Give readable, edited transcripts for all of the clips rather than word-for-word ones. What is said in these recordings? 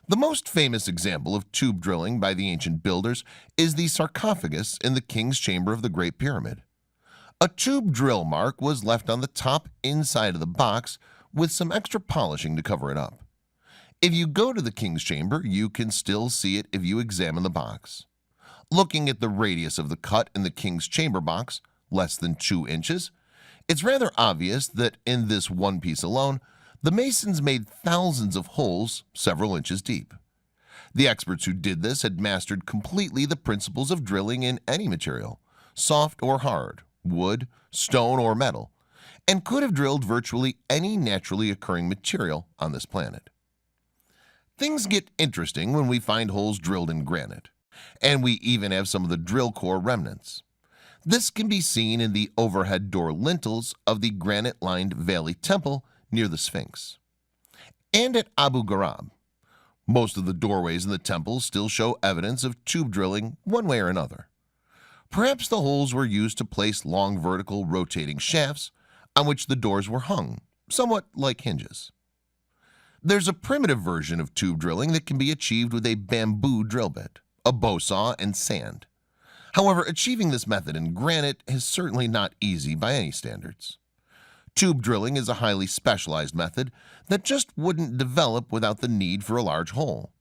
The most famous example of tube drilling by the ancient builders is the sarcophagus in the king's chamber of the Great Pyramid. A tube drill mark was left on the top inside of the box with some extra polishing to cover it up. If you go to the king's chamber, you can still see it if you examine the box. Looking at the radius of the cut in the king's chamber box, less than 2 inches, it's rather obvious that in this one piece alone, the masons made thousands of holes several inches deep. The experts who did this had mastered completely the principles of drilling in any material, soft or hard, wood, stone, or metal, and could have drilled virtually any naturally occurring material on this planet. Things get interesting when we find holes drilled in granite, and we even have some of the drill core remnants. This can be seen in the overhead door lintels of the granite-lined Valley Temple near the Sphinx, and at Abu Ghraib. Most of the doorways in the temple still show evidence of tube drilling one way or another. Perhaps the holes were used to place long vertical rotating shafts on which the doors were hung, somewhat like hinges. There's a primitive version of tube drilling that can be achieved with a bamboo drill bit, a bow saw, and sand. However, achieving this method in granite is certainly not easy by any standards. Tube drilling is a highly specialized method that just wouldn't develop without the need for a large hole.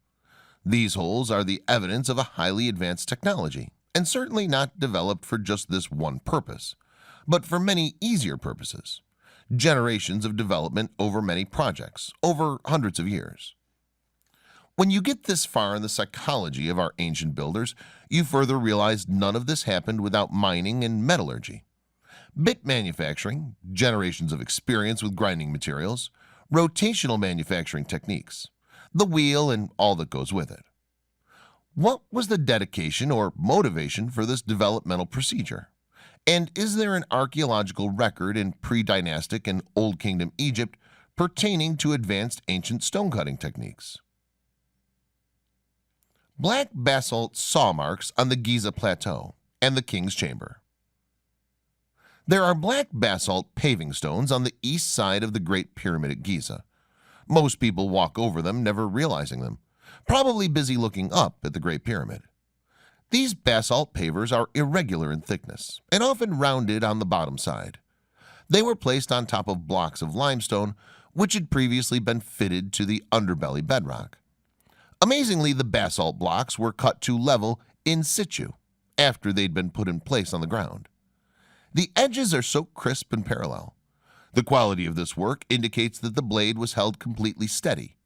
These holes are the evidence of a highly advanced technology, and certainly not developed for just this one purpose, but for many easier purposes. Generations of development over many projects, over hundreds of years. When you get this far in the psychology of our ancient builders, you further realize none of this happened without mining and metallurgy. Bit manufacturing, generations of experience with grinding materials, rotational manufacturing techniques, the wheel and all that goes with it. What was the dedication or motivation for this developmental procedure? And is there an archaeological record in pre-dynastic and Old Kingdom Egypt pertaining to advanced ancient stone-cutting techniques? Black basalt saw marks on the Giza Plateau and the King's Chamber. There are black basalt paving stones on the east side of the Great Pyramid at Giza. Most people walk over them, never realizing them, probably busy looking up at the Great Pyramid. These basalt pavers are irregular in thickness and often rounded on the bottom side. They were placed on top of blocks of limestone which had previously been fitted to the underbelly bedrock. Amazingly, the basalt blocks were cut to level in situ after they'd been put in place on the ground. The edges are so crisp and parallel. The quality of this work indicates that the blade was held completely steady.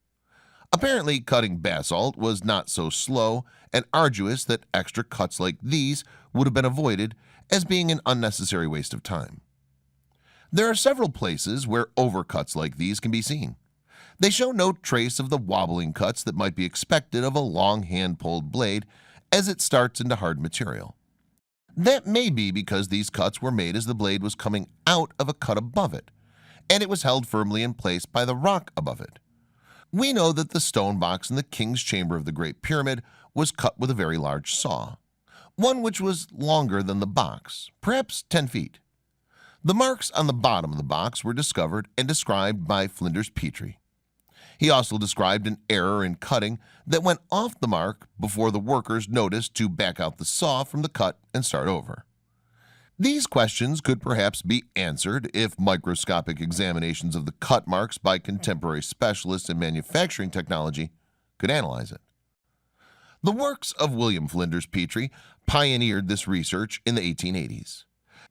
Apparently, cutting basalt was not so slow and arduous that extra cuts like these would have been avoided, as being an unnecessary waste of time. There are several places where overcuts like these can be seen. They show no trace of the wobbling cuts that might be expected of a long hand-pulled blade as it starts into hard material. That may be because these cuts were made as the blade was coming out of a cut above it, and it was held firmly in place by the rock above it. We know that the stone box in the King's Chamber of the Great Pyramid was cut with a very large saw, one which was longer than the box, perhaps 10 feet. The marks on the bottom of the box were discovered and described by Flinders Petrie. He also described an error in cutting that went off the mark before the workers noticed to back out the saw from the cut and start over. These questions could perhaps be answered if microscopic examinations of the cut marks by contemporary specialists in manufacturing technology could analyze it. The works of William Flinders Petrie pioneered this research in the 1880s.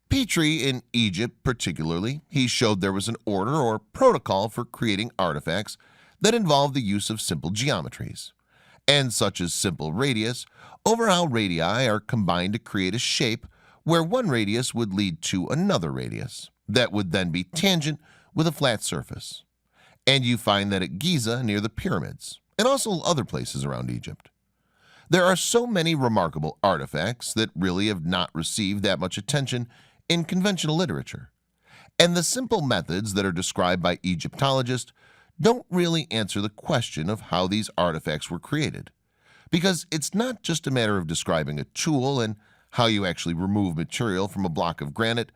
Petrie, in Egypt particularly, he showed there was an order or protocol for creating artifacts that involved the use of simple geometries, and such as simple radius over how radii are combined to create a shape where one radius would lead to another radius that would then be tangent with a flat surface. And you find that at Giza near the pyramids, and also other places around Egypt. There are so many remarkable artifacts that really have not received that much attention in conventional literature, and the simple methods that are described by Egyptologists don't really answer the question of how these artifacts were created, because it's not just a matter of describing a tool and how you actually remove material from a block of granite,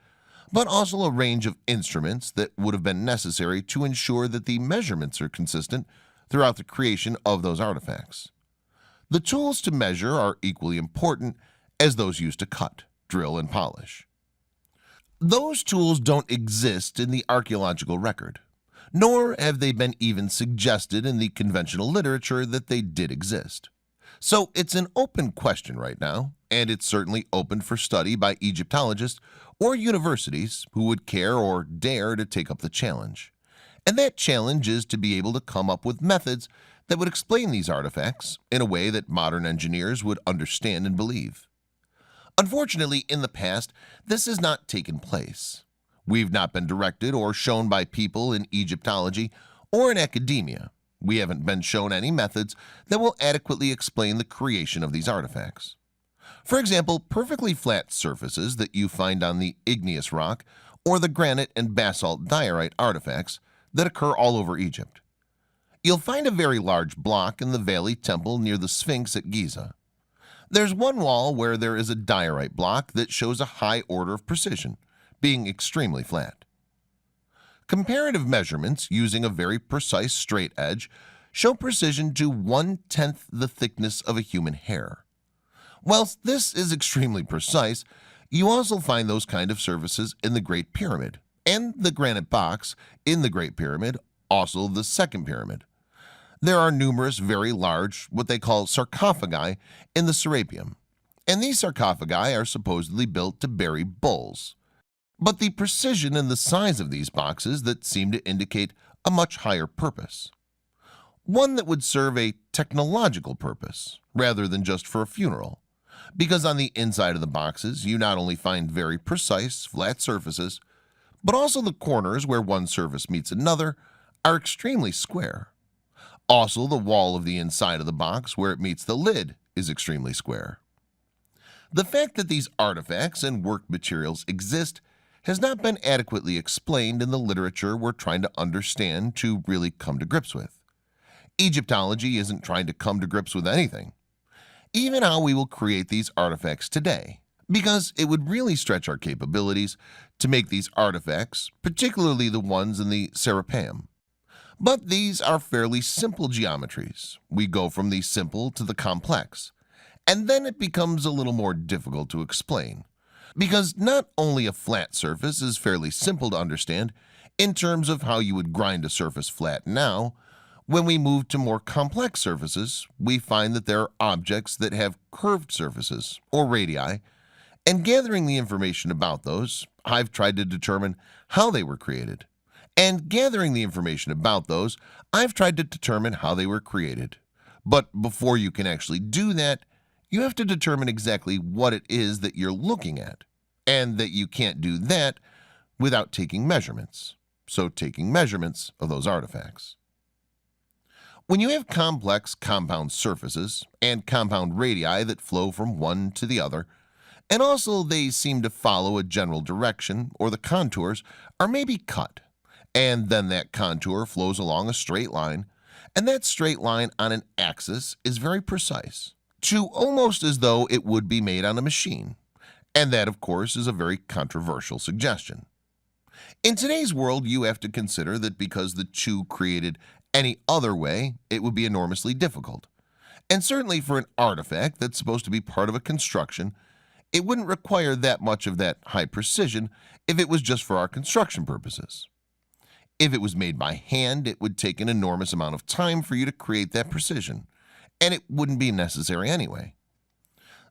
but also a range of instruments that would have been necessary to ensure that the measurements are consistent throughout the creation of those artifacts. The tools to measure are equally important as those used to cut, drill, and polish. Those tools don't exist in the archaeological record, nor have they been even suggested in the conventional literature that they did exist. So it's an open question right now, and it's certainly open for study by Egyptologists or universities who would care or dare to take up the challenge. And that challenge is to be able to come up with methods that would explain these artifacts in a way that modern engineers would understand and believe. Unfortunately, in the past, this has not taken place. We've not been directed or shown by people in Egyptology or in academia. We haven't been shown any methods that will adequately explain the creation of these artifacts. For example, perfectly flat surfaces that you find on the igneous rock or the granite and basalt diorite artifacts that occur all over Egypt. You'll find a very large block in the Valley Temple near the Sphinx at Giza. There's one wall where there is a diorite block that shows a high order of precision, being extremely flat. Comparative measurements using a very precise straight edge show precision to 1/10 the thickness of a human hair. Whilst this is extremely precise, you also find those kind of surfaces in the Great Pyramid and the granite box in the Great Pyramid, also the Second Pyramid. There are numerous very large, what they call sarcophagi, in the Serapeum, and these sarcophagi are supposedly built to bury bulls. But the precision and the size of these boxes that seem to indicate a much higher purpose. One that would serve a technological purpose, rather than just for a funeral. Because on the inside of the boxes, you not only find very precise, flat surfaces, but also the corners where one surface meets another are extremely square. Also, the wall of the inside of the box where it meets the lid is extremely square. The fact that these artifacts and work materials exist has not been adequately explained in the literature we're trying to understand to really come to grips with. Egyptology isn't trying to come to grips with anything, even how we will create these artifacts today, because it would really stretch our capabilities to make these artifacts, particularly the ones in the Serapeum. But these are fairly simple geometries. We go from the simple to the complex, and then it becomes a little more difficult to explain, because not only a flat surface is fairly simple to understand in terms of how you would grind a surface flat now. When we move to more complex surfaces, we find that there are objects that have curved surfaces or radii, and gathering the information about those, I've tried to determine how they were created. And gathering the information about those, I've tried to determine how they were created. But before you can actually do that, you have to determine exactly what it is that you're looking at, and that you can't do that without taking measurements. So taking measurements of those artifacts. When you have complex compound surfaces and compound radii that flow from one to the other, and also they seem to follow a general direction, or the contours are maybe cut, and then that contour flows along a straight line, and that straight line on an axis is very precise, to almost as though it would be made on a machine. And that, of course, is a very controversial suggestion. In today's world, you have to consider that because the two created any other way, it would be enormously difficult. And certainly for an artifact that's supposed to be part of a construction, it wouldn't require that much of that high precision if it was just for our construction purposes. If it was made by hand, it would take an enormous amount of time for you to create that precision, and it wouldn't be necessary anyway.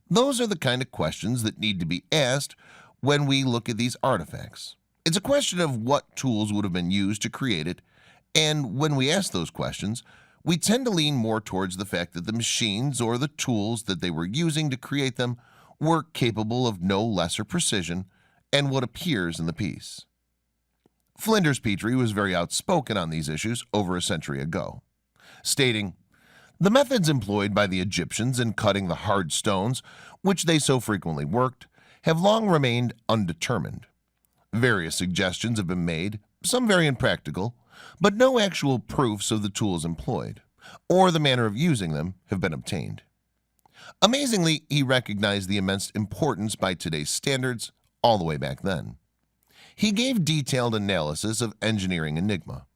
Those are the kind of questions that need to be asked when we look at these artifacts. It's a question of what tools would have been used to create it, and when we ask those questions, we tend to lean more towards the fact that the machines or the tools that they were using to create them were capable of no lesser precision and what appears in the piece. Flinders Petrie was very outspoken on these issues over a century ago, stating, "The methods employed by the Egyptians in cutting the hard stones, which they so frequently worked, have long remained undetermined. Various suggestions have been made, some very impractical, but no actual proofs of the tools employed, or the manner of using them, have been obtained." Amazingly, he recognized the immense importance by today's standards all the way back then. He gave detailed analysis of engineering enigma,